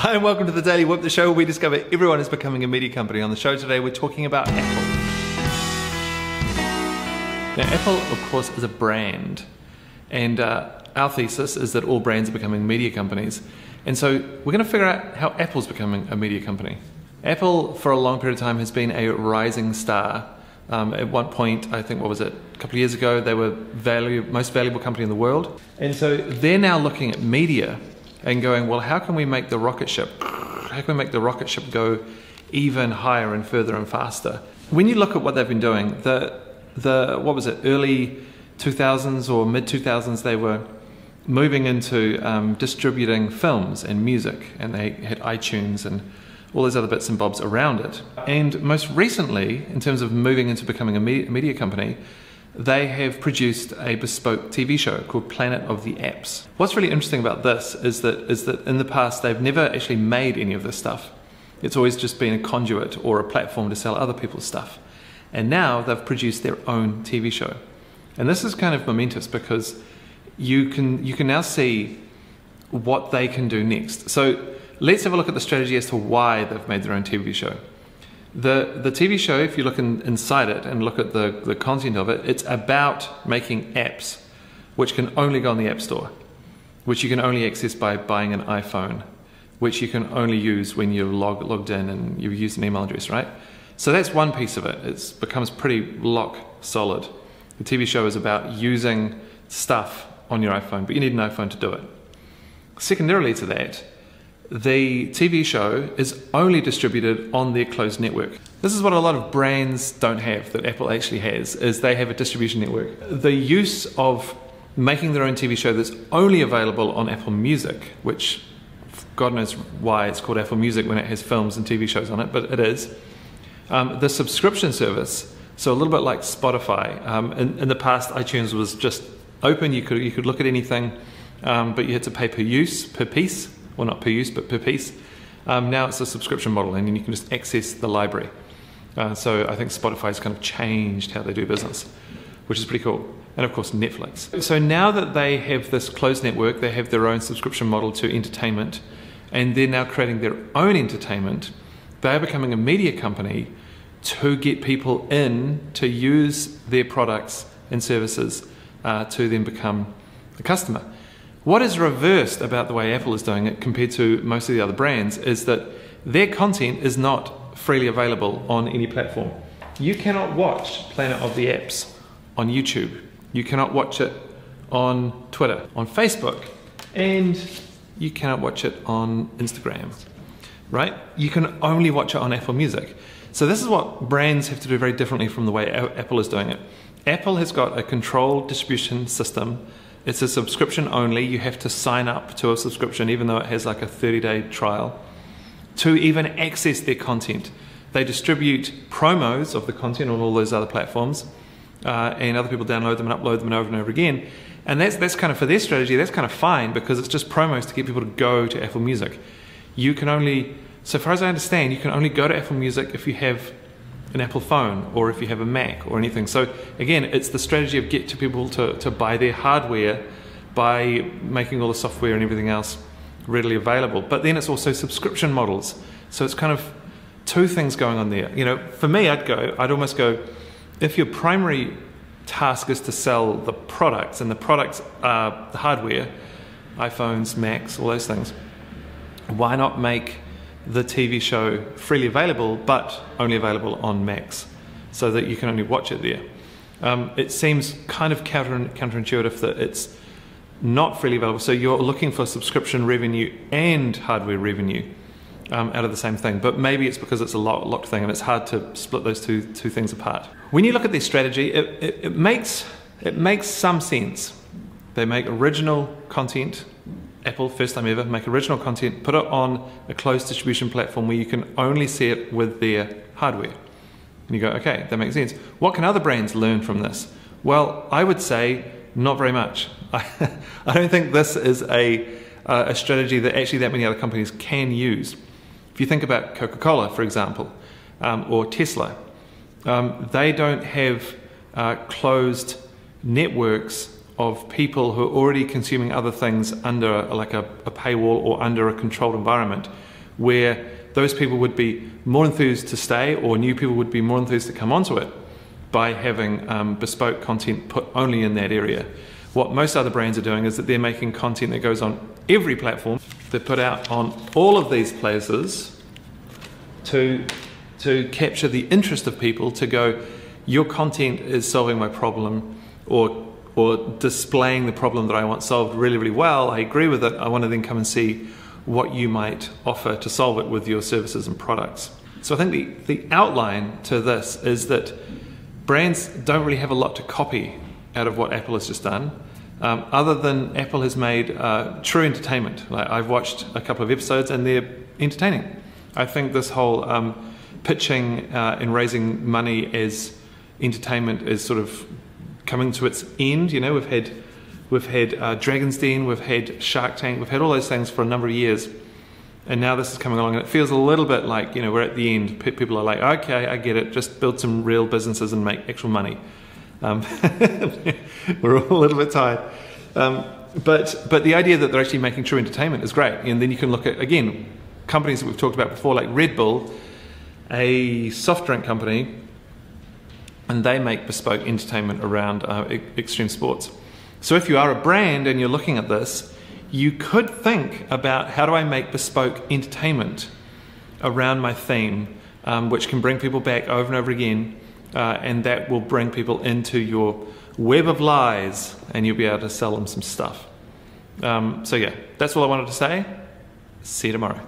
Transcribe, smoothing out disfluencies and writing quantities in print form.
Hi and welcome to the Daily WIP, the show where we discover everyone is becoming a media company. On the show today we're talking about Apple. Now Apple of course is a brand, and our thesis is that all brands are becoming media companies. And so we're going to figure out how Apple's becoming a media company. Apple for a long period of time has been a rising star. At one point, I think, what was it, a couple of years ago, they were most valuable company in the world. And so they're now looking at media and going, well, how can we make the rocket ship go even higher and further and faster? When you look at what they've been doing, what was it, early 2000s or mid 2000s, they were moving into distributing films and music, and they had iTunes and all those other bits and bobs around it. And most recently, in terms of moving into becoming a media company, they have produced a bespoke TV show called Planet of the Apps. What's really interesting about this is that in the past they've never actually made any of this stuff. It's always just been a conduit or a platform to sell other people's stuff. And now they've produced their own TV show. And this is kind of momentous because you can now see what they can do next. So let's have a look at the strategy as to why they've made their own TV show. The TV show, if you look inside it and look at the content of it, it's about making apps which can only go on the App Store, which you can only access by buying an iPhone, which you can only use when you're logged in and you use an email address, right? So that's one piece of it. It becomes pretty rock solid. The TV show is about using stuff on your iPhone, but you need an iPhone to do it. Secondarily to that, the TV show is only distributed on their closed network. This is what a lot of brands don't have, that Apple actually has, is they have a distribution network. The use of making their own TV show that's only available on Apple Music, which God knows why it's called Apple Music when it has films and TV shows on it, but it is. The subscription service, so a little bit like Spotify. In the past, iTunes was just open, you could look at anything, but you had to pay per piece. Well, not per use, but per piece. Now it's a subscription model, and you can just access the library. So I think Spotify's kind of changed how they do business, which is pretty cool. And of course, Netflix. So now that they have this closed network, they have their own subscription model to entertainment, and they're now creating their own entertainment. They are becoming a media company to get people in to use their products and services to then become a customer. What is reversed about the way Apple is doing it compared to most of the other brands is that their content is not freely available on any platform. You cannot watch Planet of the Apps on YouTube. You cannot watch it on Twitter, on Facebook, and you cannot watch it on Instagram, right? You can only watch it on Apple Music. So this is what brands have to do very differently from the way Apple is doing it. Apple has got a controlled distribution system. It's a subscription only. You have to sign up to a subscription, even though it has like a 30-day trial, to even access their content. They distribute promos of the content on all those other platforms, and other people download them and upload them over and over again. And that's kind of, for their strategy, that's kind of fine, because it's just promos to get people to go to Apple Music. You can only, so far as I understand, you can only go to Apple Music if you have an Apple phone or if you have a Mac or anything. So again, it's the strategy of get to people to buy their hardware by making all the software and everything else readily available. But then it's also subscription models. So it's kind of two things going on there. You know, for me, I'd almost go, if your primary task is to sell the products, and the products are the hardware, iPhones, Macs, all those things, why not make the TV show freely available, but only available on Macs, so that you can only watch it there. It seems kind of counterintuitive that it's not freely available, so you're looking for subscription revenue and hardware revenue out of the same thing, but maybe it's because it's a locked thing and it's hard to split those two things apart. When you look at their strategy, it makes some sense. They make original content. Apple, first time ever, make original content, put it on a closed distribution platform where you can only see it with their hardware. And you go, okay, that makes sense. What can other brands learn from this? Well, I would say not very much. I don't think this is a strategy that actually that many other companies can use. If you think about Coca-Cola, for example, or Tesla, they don't have closed networks of people who are already consuming other things under like a paywall or under a controlled environment, where those people would be more enthused to stay, or new people would be more enthused to come onto it by having bespoke content put only in that area. What most other brands are doing is that they're making content that goes on every platform. They're put out on all of these places to capture the interest of people, to go, your content is solving my problem, or displaying the problem that I want solved really, really well. I agree with it. I want to then come and see what you might offer to solve it with your services and products. So I think the outline to this is that brands don't really have a lot to copy out of what Apple has just done, other than Apple has made true entertainment. Like, I've watched a couple of episodes and they're entertaining. I think this whole pitching and raising money as entertainment is sort of coming to its end. You know, we've had Dragon's Den, we've had Shark Tank, we've had all those things for a number of years, and now this is coming along, and it feels a little bit like, you know, we're at the end. People are like, okay, I get it, just build some real businesses and make actual money. We're all a little bit tired, but the idea that they're actually making true entertainment is great. And then you can look at, again, companies that we've talked about before, like Red Bull, a soft drink company, and they make bespoke entertainment around extreme sports. So if you are a brand and you're looking at this, you could think about, how do I make bespoke entertainment around my theme, which can bring people back over and over again, and that will bring people into your web of lies, and you'll be able to sell them some stuff. So yeah, that's all I wanted to say. See you tomorrow.